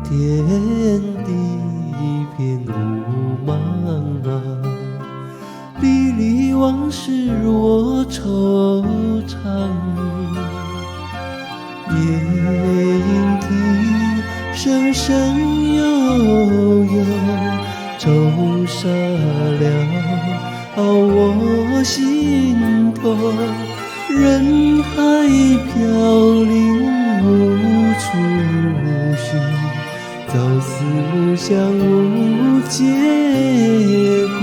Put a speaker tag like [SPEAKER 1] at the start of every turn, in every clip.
[SPEAKER 1] 天地一片雾茫茫，历历往事我惆怅。夜莺啼声声悠悠，抽沙了我心头。人海飘零无处寻，朝思暮想无结果。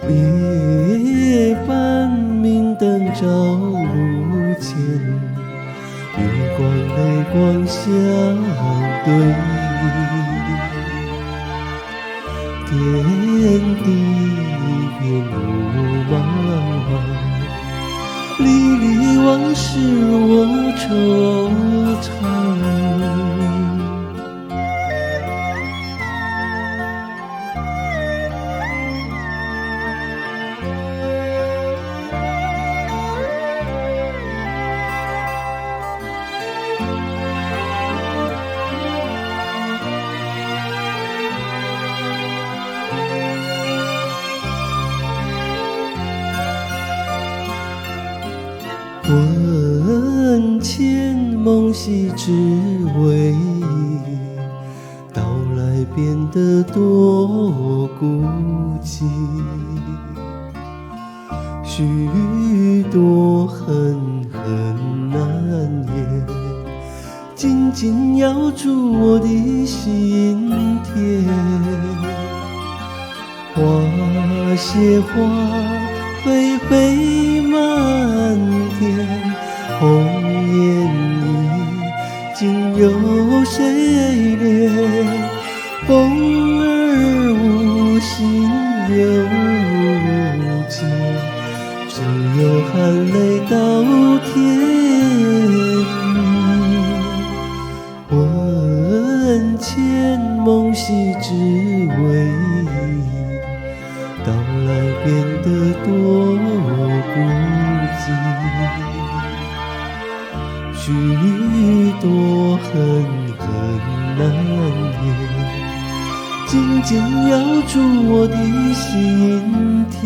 [SPEAKER 1] 夜半明灯照路前，月光泪光相对。天地一片雾茫茫，历历往事我惆怅。魂牵梦系只为到来变得多孤寂，许多恨恨难言，紧紧咬住我的心田。花谢花飞飞满天，红颜已经有谁怜？风儿无心又无情，只有含泪到天明。魂牵梦系只为到来变得多孤寂，许多恨恨难言，紧紧咬住我的心田。